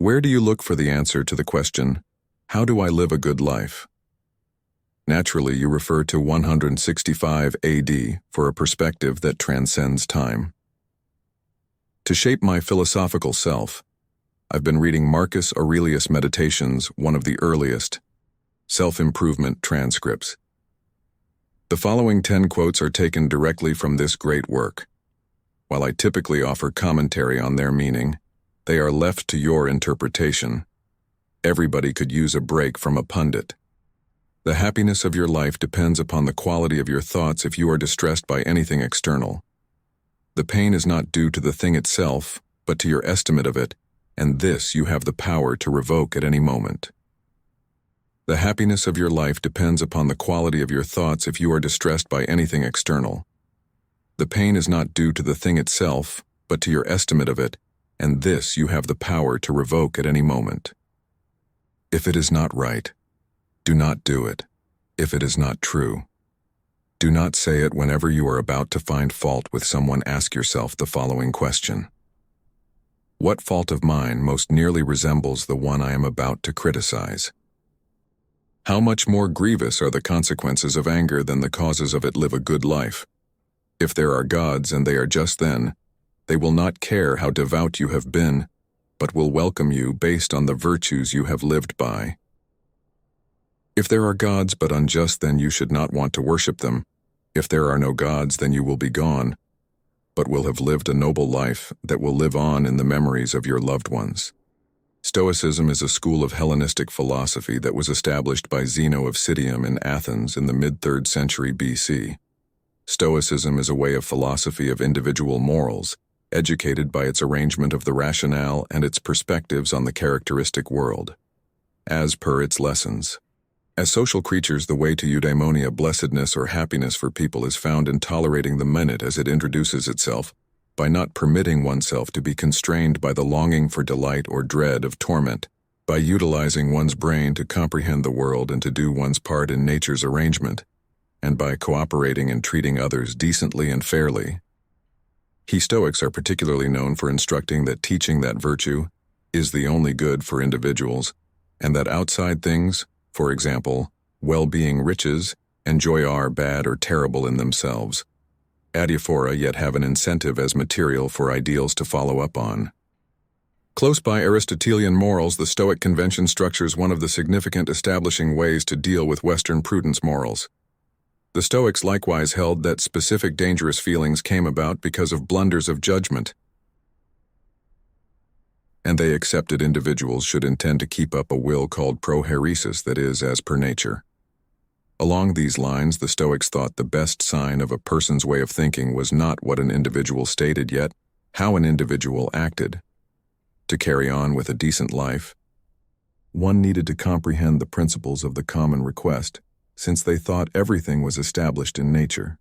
Where do you look for the answer to the question, how do I live a good life? Naturally, you refer to 165 AD for a perspective that transcends time. To shape my philosophical self, I've been reading Marcus Aurelius' Meditations, one of the earliest self-improvement transcripts. The following 10 quotes are taken directly from this great work. While I typically offer commentary on their meaning, they are left to your interpretation. Everybody could use a break from a pundit. The happiness of your life depends upon the quality of your thoughts if you are distressed by anything external. The pain is not due to the thing itself, but to your estimate of it, and this you have the power to revoke at any moment. The happiness of your life depends upon the quality of your thoughts if you are distressed by anything external. The pain is not due to the thing itself, but to your estimate of it, and this you have the power to revoke at any moment. If it is not right, do not do it. If it is not true, do not say it. Whenever you are about to find fault with someone, ask yourself the following question. What fault of mine most nearly resembles the one I am about to criticize? How much more grievous are the consequences of anger than the causes of it? Live a good life. If there are gods, and they are just then, they will not care how devout you have been, but will welcome you based on the virtues you have lived by. If there are gods but unjust, then you should not want to worship them. If there are no gods, then you will be gone, but will have lived a noble life that will live on in the memories of your loved ones. Stoicism is a school of Hellenistic philosophy that was established by Zeno of Citium in Athens in the mid-3rd century BC. Stoicism is a way of philosophy of individual morals, educated by its arrangement of the rationale and its perspectives on the characteristic world, as per its lessons. As social creatures, the way to eudaimonia, blessedness or happiness for people, is found in tolerating the minute as it introduces itself, by not permitting oneself to be constrained by the longing for delight or dread of torment, by utilizing one's brain to comprehend the world and to do one's part in nature's arrangement, and by cooperating and treating others decently and fairly. Stoics are particularly known for instructing that teaching that virtue is the only good for individuals, and that outside things, for example, well-being, riches, and joy, are bad or terrible in themselves, adiaphora, yet have an incentive as material for ideals to follow up on. Close by Aristotelian morals, the Stoic convention structures one of the significant establishing ways to deal with Western prudence morals. The Stoics likewise held that specific dangerous feelings came about because of blunders of judgment, and they accepted individuals should intend to keep up a will called prohairesis, that is, as per nature. Along these lines, the Stoics thought the best sign of a person's way of thinking was not what an individual stated, yet how an individual acted. To carry on with a decent life, one needed to comprehend the principles of the common request, since they thought everything was established in nature.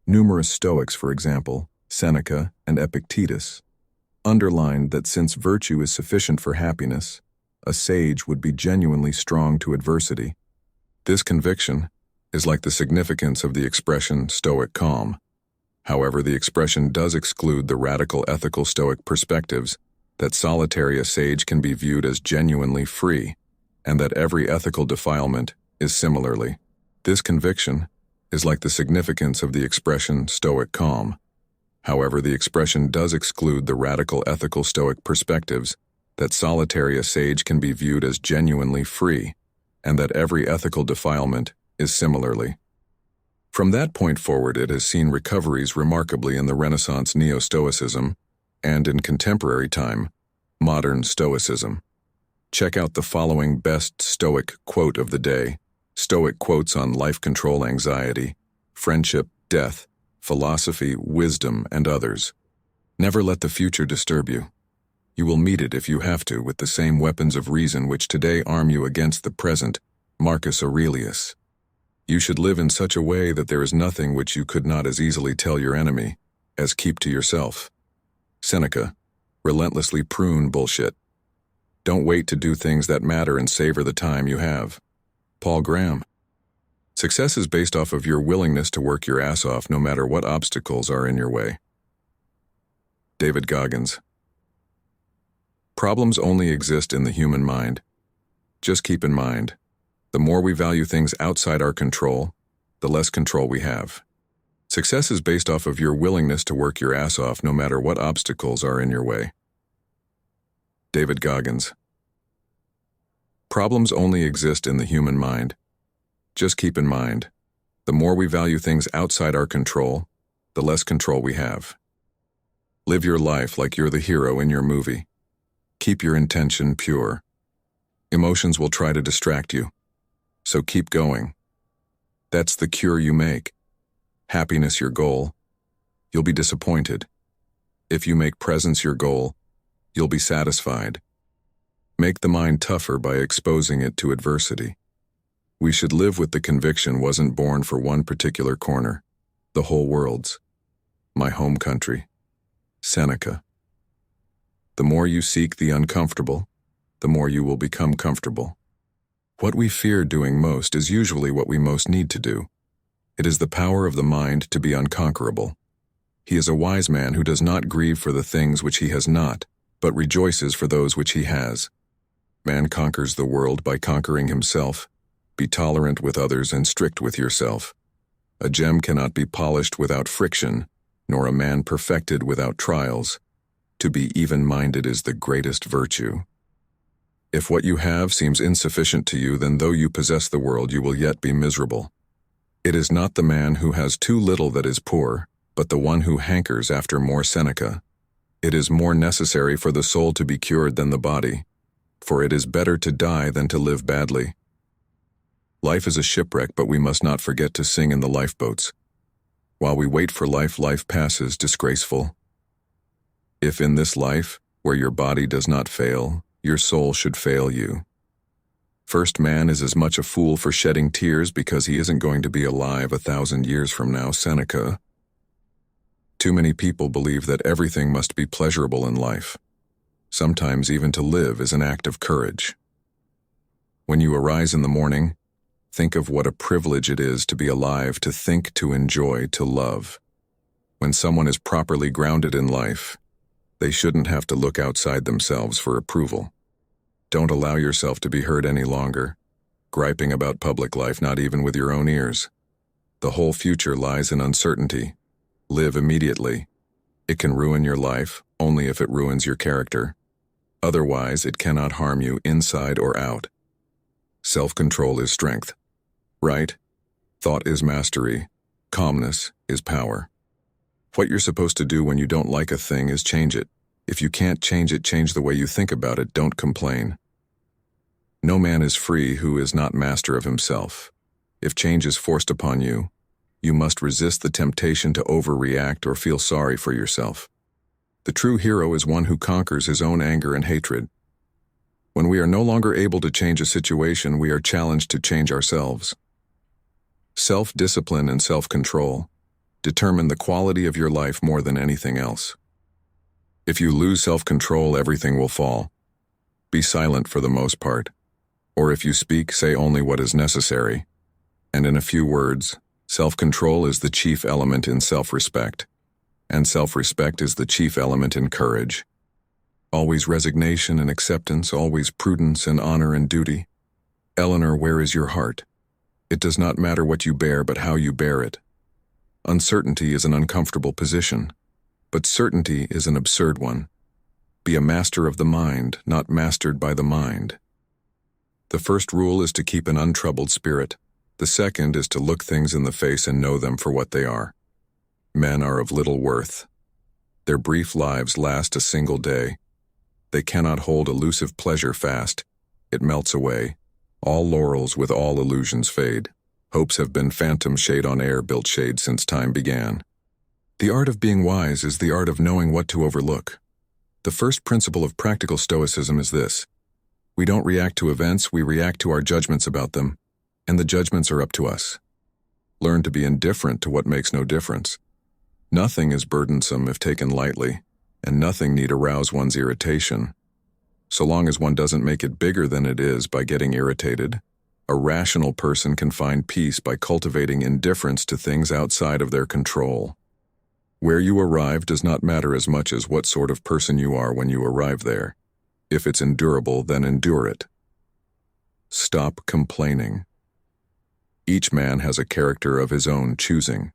Numerous Stoics, for example, Seneca and Epictetus, underlined that since virtue is sufficient for happiness, a sage would be genuinely strong to adversity. This conviction is like the significance of the expression Stoic calm. However, the expression does exclude the radical ethical Stoic perspectives that solitary a sage can be viewed as genuinely free, and that every ethical defilement is similarly. This conviction is like the significance of the expression Stoic calm. However, the expression does exclude the radical ethical Stoic perspectives that solitary a sage can be viewed as genuinely free, and that every ethical defilement is similarly. From that point forward, it has seen recoveries remarkably in the Renaissance Neo-Stoicism and, in contemporary time, modern Stoicism. Check out the following best Stoic quote of the day. Stoic quotes on life control, anxiety, friendship, death, philosophy, wisdom, and others. Never let the future disturb you. You will meet it, if you have to, with the same weapons of reason which today arm you against the present. Marcus Aurelius. You should live in such a way that there is nothing which you could not as easily tell your enemy as keep to yourself. Seneca. Relentlessly prune bullshit. Don't wait to do things that matter and savor the time you have. Paul Graham. Success is based off of your willingness to work your ass off no matter what obstacles are in your way. David Goggins. Problems only exist in the human mind. Just keep in mind, the more we value things outside our control, the less control we have. Success is based off of your willingness to work your ass off no matter what obstacles are in your way. David Goggins. Problems only exist in the human mind. Just keep in mind, the more we value things outside our control, the less control we have. Live your life like you're the hero in your movie. Keep your intention pure. Emotions will try to distract you, so keep going. That's the cure you make. Happiness your goal, you'll be disappointed. If you make presence your goal, you'll be satisfied. Make the mind tougher by exposing it to adversity. We should live with the conviction wasn't born for one particular corner, the whole world's. My home country. Seneca. The more you seek the uncomfortable, the more you will become comfortable. What we fear doing most is usually what we most need to do. It is the power of the mind to be unconquerable. He is a wise man who does not grieve for the things which he has not, but rejoices for those which he has. Man conquers the world by conquering himself. Be tolerant with others and strict with yourself. A gem cannot be polished without friction, nor a man perfected without trials. To be even-minded is the greatest virtue. If what you have seems insufficient to you, then though you possess the world, you will yet be miserable. It is not the man who has too little that is poor, but the one who hankers after more. Seneca. It is more necessary for the soul to be cured than the body, for it is better to die than to live badly. Life is a shipwreck, but we must not forget to sing in the lifeboats. While we wait for life, life passes disgraceful. If in this life, where your body does not fail, your soul should fail you. First, man is as much a fool for shedding tears because he isn't going to be alive 1,000 years from now. Seneca. Too many people believe that everything must be pleasurable in life. Sometimes even to live is an act of courage. When you arise in the morning, think of what a privilege it is to be alive, to think, to enjoy, to love. When someone is properly grounded in life, they shouldn't have to look outside themselves for approval. Don't allow yourself to be heard any longer, griping about public life, not even with your own ears. The whole future lies in uncertainty. Live immediately. It can ruin your life only if it ruins your character. Otherwise, it cannot harm you inside or out. Self-control is strength. Right? Thought is mastery. Calmness is power. What you're supposed to do when you don't like a thing is change it. If you can't change it, change the way you think about it. Don't complain. No man is free who is not master of himself. If change is forced upon you, you must resist the temptation to overreact or feel sorry for yourself. The true hero is one who conquers his own anger and hatred. When we are no longer able to change a situation, we are challenged to change ourselves. Self-discipline and self-control determine the quality of your life more than anything else. If you lose self-control, everything will fall. Be silent for the most part. Or if you speak, say only what is necessary. And in a few words, self-control is the chief element in self-respect. And self-respect is the chief element in courage. Always resignation and acceptance, always prudence and honor and duty. Eleanor, where is your heart? It does not matter what you bear, but how you bear it. Uncertainty is an uncomfortable position, but certainty is an absurd one. Be a master of the mind, not mastered by the mind. The first rule is to keep an untroubled spirit. The second is to look things in the face and know them for what they are. Men are of little worth. Their brief lives last a single day. They cannot hold elusive pleasure fast. It melts away. All laurels with all illusions fade. Hopes have been phantom shade on air built shade since time began. The art of being wise is the art of knowing what to overlook. The first principle of practical Stoicism is this: we don't react to events, we react to our judgments about them, and the judgments are up to us. Learn to be indifferent to what makes no difference. Nothing is burdensome if taken lightly, and nothing need arouse one's irritation. So long as one doesn't make it bigger than it is by getting irritated, a rational person can find peace by cultivating indifference to things outside of their control. Where you arrive does not matter as much as what sort of person you are when you arrive there. If it's endurable, then endure it. Stop complaining. Each man has a character of his own choosing.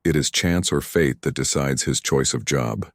It is chance or fate that decides his choice of job.